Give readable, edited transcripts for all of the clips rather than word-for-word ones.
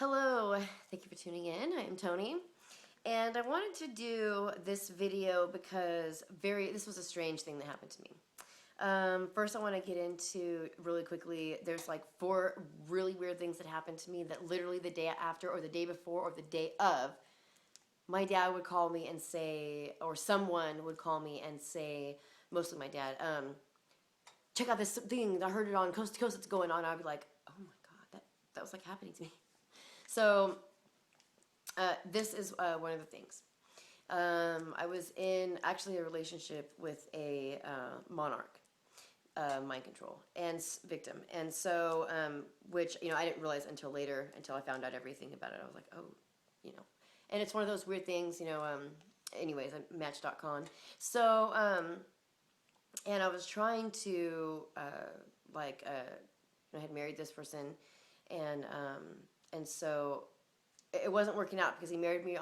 Hello, thank you for tuning in. I am Tony, and I wanted to do this video because this was a strange thing that happened to me. First, I want to get into really quickly. There's like 4 really weird things that happened to me that literally the day after, or the day before, or the day of, my dad would call me and say, or someone would call me and say, mostly my dad, check out this thing. I heard it on Coast to Coast. It's going on. I'd be like, oh my god, that was like happening to me. So this is one of the things. I was in actually a relationship with a monarch, mind control, and victim. And so, which, I didn't realize until later, until I found out everything about it. I was like, oh, and it's one of those weird things, anyways, Match.com. So, and I was trying to, I had married this person, and so it wasn't working out because he married me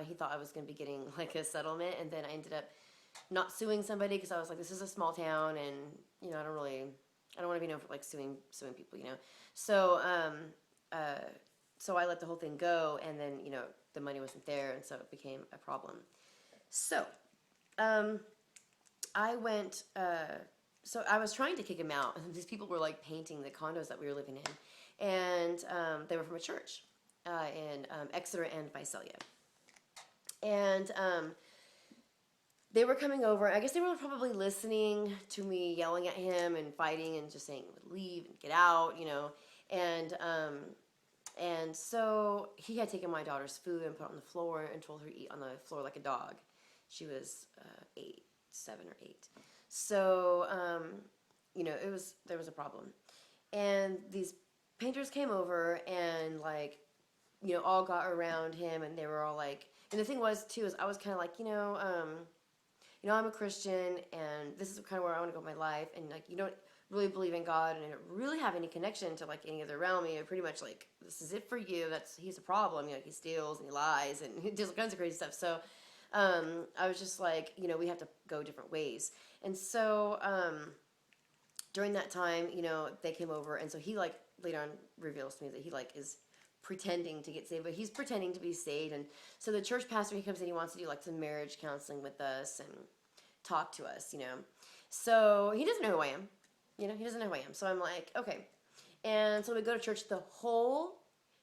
he thought I was going to be getting like a settlement, and then I ended up not suing somebody because I was like, this is a small town, and I don't want to be known for like suing people, So so I let the whole thing go, and then the money wasn't there, and so it became a problem. So I went. So I was trying to kick him out, and these people were like painting the condos that we were living in, and they were from a church in Exeter and Visalia. And they were coming over. I guess they were probably listening to me yelling at him and fighting and just saying leave and get out, And so he had taken my daughter's food and put it on the floor and told her to eat on the floor like a dog. She was 7 or 8. So there was a problem, and these painters came over and all got around him, and they were all like, and the thing was too is I was kind of like, I'm a Christian, and this is kind of where I want to go in my life, and like you don't really believe in God, and I don't really have any connection to like any other realm. Pretty much like this is it for you. He's a problem. He steals and he lies and he does all kinds of crazy stuff. So I was just like, we have to go different ways. And so during that time, they came over, and so he like later on reveals to me that he like is pretending to get saved, but he's pretending to be saved. And so the church pastor, he comes in, he wants to do like some marriage counseling with us and talk to us, So he doesn't know who I am. He doesn't know who I am. So I'm like, okay. And so we go to church. The whole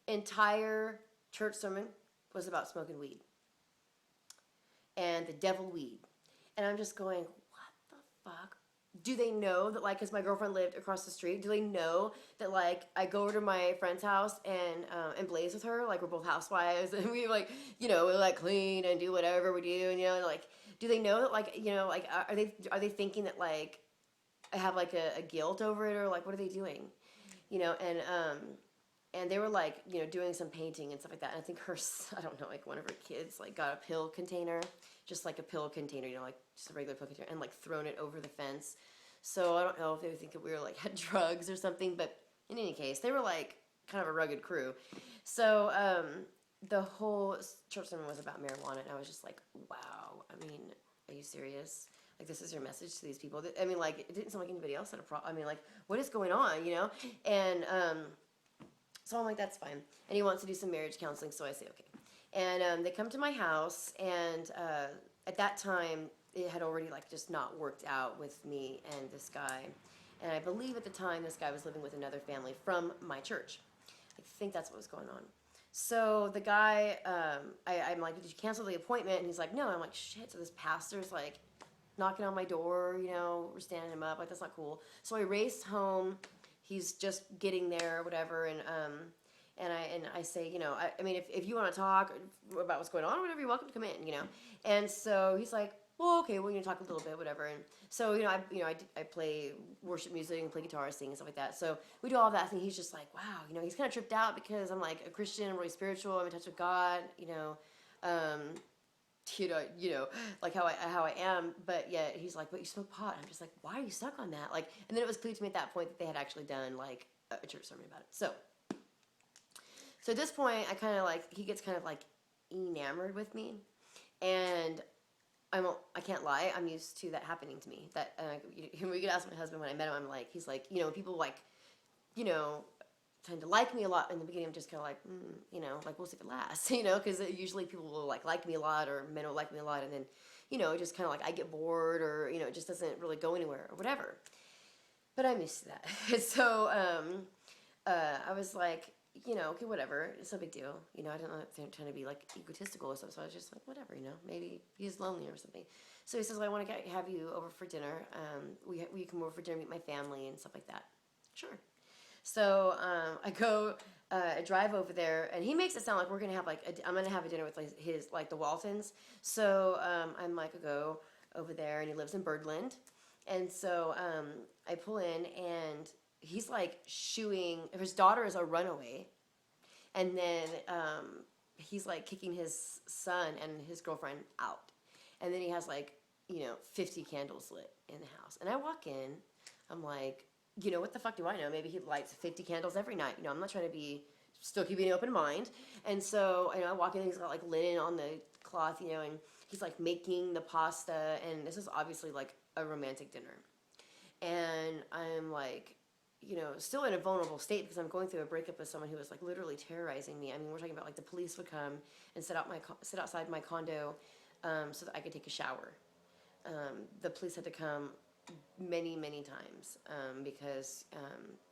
entire church sermon was about smoking weed and the devil weed. And I'm just going, what the fuck? Do they know that, like, because my girlfriend lived across the street, do they know that, like, I go over to my friend's house and blaze with her? Like, we're both housewives, and we, like, we, like, clean and do whatever we do, and, like, do they know that, like, are they thinking that, like, I have, like, a guilt over it, or, like, what are they doing? And they were, like, doing some painting and stuff like that, and I think I don't know, like, one of her kids, like, got a pill container, just like a pill container, like just a regular pill container, and like thrown it over the fence. So I don't know if they would think that we were like had drugs or something, but in any case, they were like kind of a rugged crew. So the whole church sermon was about marijuana, and I was just like, wow. Are you serious? Like, this is your message to these people? Like, it didn't sound like anybody else had a problem. Like, what is going on, And so I'm like, that's fine. And he wants to do some marriage counseling, so I say, okay. And they come to my house, and at that time, it had already, like, just not worked out with me and this guy. And I believe at the time, this guy was living with another family from my church. I think that's what was going on. So the guy, I'm like, did you cancel the appointment? And he's like, no. I'm like, shit. So this pastor's, like, knocking on my door, we're standing him up. Like, that's not cool. So I raced home. He's just getting there or whatever, and I say, if you want to talk about what's going on or whatever, you're welcome to come in, And so he's like, well, okay, we're going to talk a little bit, whatever. And so, I play worship music and play guitar, sing and stuff like that. So we do all of that, and he's just like, wow, he's kind of tripped out because I'm like a Christian, I'm really spiritual, I'm in touch with God, like how I am, but yet he's like, but you smoke pot. I'm just like, why are you stuck on that? Like, and then it was clear to me at that point that they had actually done like a church sermon about it. So at this point, he gets kind of like enamored with me, and I can't lie, I'm used to that happening to me. That we could ask my husband when I met him. I'm like, he's like, people like, tend to like me a lot in the beginning. I'm just kind of like, you know, like we'll see if it lasts, you know, because usually people will like me a lot, or men will like me a lot, and then, you know, just kind of like I get bored, or you know, it just doesn't really go anywhere or whatever. But I'm used to that. So I was like, you know, okay, whatever, it's no big deal. You know, I don't know if they're trying to be like egotistical or something. So I was just like, whatever, you know, maybe he's lonely or something. So he says, well, I want to have you over for dinner. We come over for dinner, meet my family and stuff like that. Sure. So I drive over there, and he makes it sound like we're gonna have like I'm gonna have a dinner with like his like the Waltons. So I'm like, I go over there, and he lives in Birdland, and so I pull in, and he's like shooing. His daughter is a runaway, and then he's like kicking his son and his girlfriend out, and then he has like, you know, 50 candles lit in the house, and I walk in, I'm like, you know, what the fuck do I know? Maybe he lights 50 candles every night. You know, I'm not trying to be, still keeping an open mind. And so, you know, I walk in, he's got like linen on the cloth, you know, and he's like making the pasta. And this is obviously like a romantic dinner. And I'm like, you know, still in a vulnerable state because I'm going through a breakup with someone who was like literally terrorizing me. I mean, we're talking about like the police would come and sit outside my condo so that I could take a shower. The police had to come many times because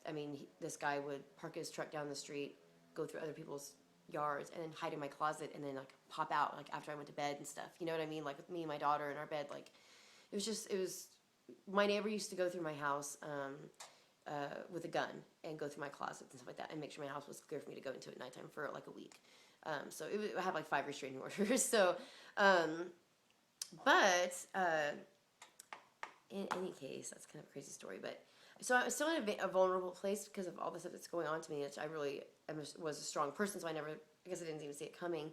I mean, this guy would park his truck down the street, go through other people's yards, and then hide in my closet, and then like pop out like after I went to bed and stuff. You know what I mean? Like with me and my daughter in our bed. Like it was. My neighbor used to go through my house with a gun and go through my closets and stuff like that, and make sure my house was clear for me to go into at nighttime for like a week. So I have like 5 restraining orders. So, but. In any case, that's kind of a crazy story, but so I'm still in a vulnerable place because of all the stuff that's going on to me, which I really was a strong person, so I guess I didn't even see it coming,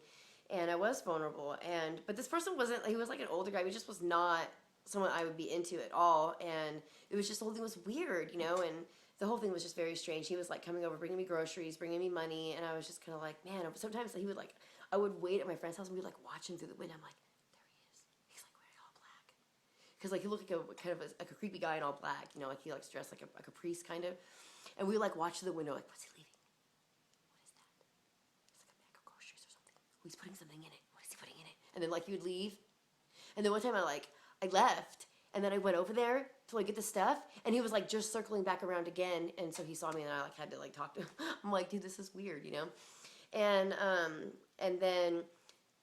and I was vulnerable, but this person he was like an older guy, he just was not someone I would be into at all, and it was just, the whole thing was weird, you know, and the whole thing was just very strange. He was like coming over, bringing me groceries, bringing me money, and I was just kind of like, man, sometimes I would wait at my friend's house and be like watching through the window, I'm like, because like he looked like like a creepy guy in all black, you know, like he likes dressed like a priest kind of, and we like watch through the window like, what's he leaving? What is that? It's like a bag of groceries or something. Oh, he's putting something in it. What is he putting in it? And then like he would leave, and then one time I left, and then I went over there to like get the stuff, and he was like just circling back around again, and so he saw me, and I like had to like talk to him. I'm like, dude, this is weird, you know, and then.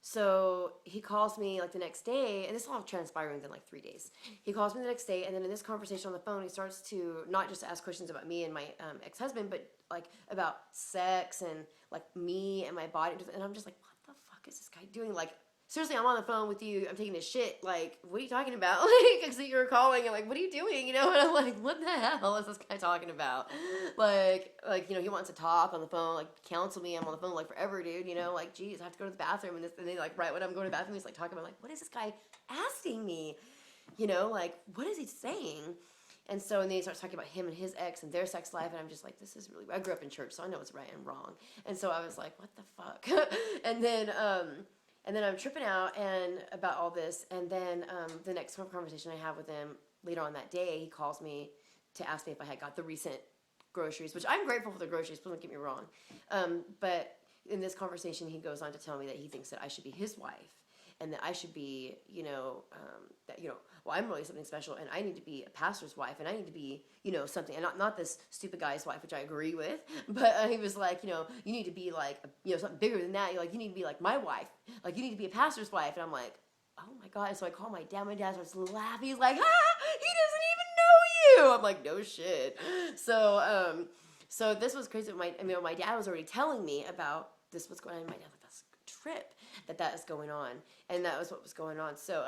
So he calls me like the next day, and this all transpired within like 3 days. He calls me the next day, and then in this conversation on the phone, he starts to not just ask questions about me and my ex-husband, but like about sex and like me and my body. And I'm just like, what the fuck is this guy doing? Like, seriously, I'm on the phone with you. I'm taking this shit. Like, what are you talking about? Like, because you were calling, and like, what are you doing? You know, and I'm like, what the hell is this guy talking about? Like, you know, he wants to talk on the phone, like, counsel me. I'm on the phone like forever, dude. You know, like, geez, I have to go to the bathroom, and then like right when I'm going to the bathroom, he's like talking about like, what is this guy asking me? You know, like, what is he saying? And so, and then he starts talking about him and his ex and their sex life, and I'm just like, this is really. I grew up in church, so I know what's right and wrong. And so I was like, what the fuck? And then I'm tripping out and about all this, and then the next conversation I have with him later on that day, he calls me to ask me if I had got the recent groceries, which I'm grateful for the groceries, don't get me wrong. But in this conversation, he goes on to tell me that he thinks that I should be his wife, and that I should be, you know, well, I'm really something special, and I need to be a pastor's wife, and I need to be, you know, something, and not this stupid guy's wife, which I agree with, but he was like, you know, you need to be like, you know, something bigger than that. You're like, you need to be like my wife, like you need to be a pastor's wife, and I'm like, oh my God. So I call my dad. My dad starts laughing. He's like, he doesn't even know you. I'm like, no shit. So this was crazy. My dad was already telling me about this, what's going on. My dad was like, that's a trip that is going on, and that was what was going on. So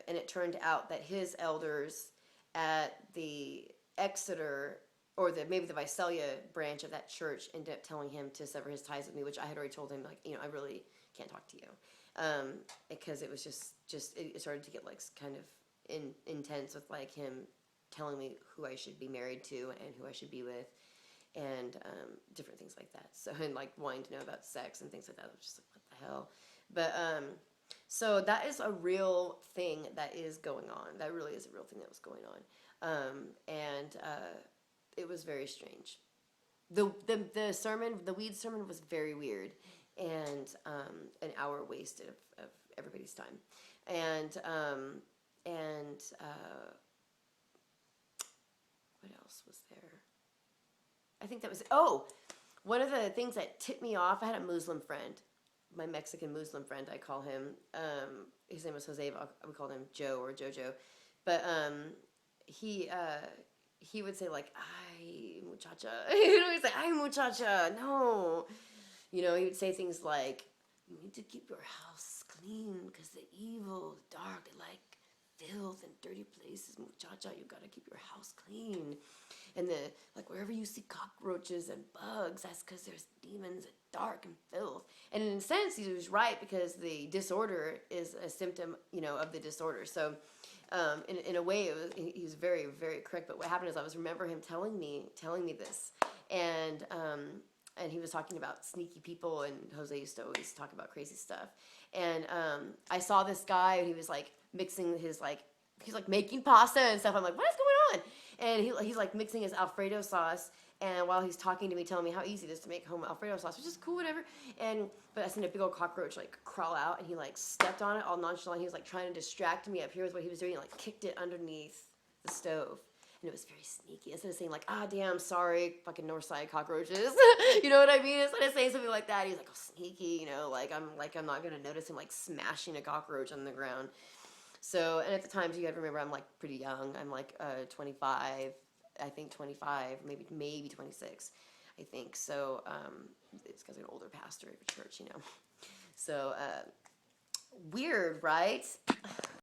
and it turned out that his elders at the Exeter, or maybe the Visalia branch of that church, ended up telling him to sever his ties with me, which I had already told him, like, you know, I really can't talk to you, because it was just it started to get like kind of intense with like him telling me who I should be married to and who I should be with, and different things like that. So, and like wanting to know about sex and things like that. I was just like, what the hell? But so that is a real thing that is going on. That really is a real thing that was going on. And it was very strange. the sermon, the weed sermon was very weird, and an hour wasted of everybody's time, and what else was there? I think that was one of the things that tipped me off. I had a Muslim friend, my Mexican Muslim friend. I call him. His name was Jose. We called him Joe or Jojo, but he would say like "ay muchacha," he'd say "ay muchacha." No, he would say things like, "You need to keep your house clean because the evil, the dark, they like filth and dirty places, muchacha. You gotta keep your house clean." And wherever you see cockroaches and bugs, that's because there's demons and dark and filth. And in a sense, he was right, because the disorder is a symptom, of the disorder. So, in a way, he was very, very correct. But what happened is, I remember him telling me this, and he was talking about sneaky people, and Jose used to always talk about crazy stuff. And I saw this guy, and he was like mixing his he's like making pasta and stuff. I'm like, what is going on? And he's like mixing his Alfredo sauce, and while he's talking to me, telling me how easy it is to make home Alfredo sauce, which is cool, whatever. But I seen a big old cockroach crawl out, and he stepped on it all nonchalant. He was trying to distract me up here with what he was doing. He kicked it underneath the stove, and it was very sneaky. Instead of saying damn, sorry, fucking north side cockroaches, you know what I mean? Instead of saying something like that, he's like, oh, sneaky, I'm not gonna notice him smashing a cockroach on the ground. So, and at the time, you got to remember, I'm pretty young. I'm 25, I think 25, maybe 26, I think. So, it's because I'm an older pastor at a church, So, weird, right?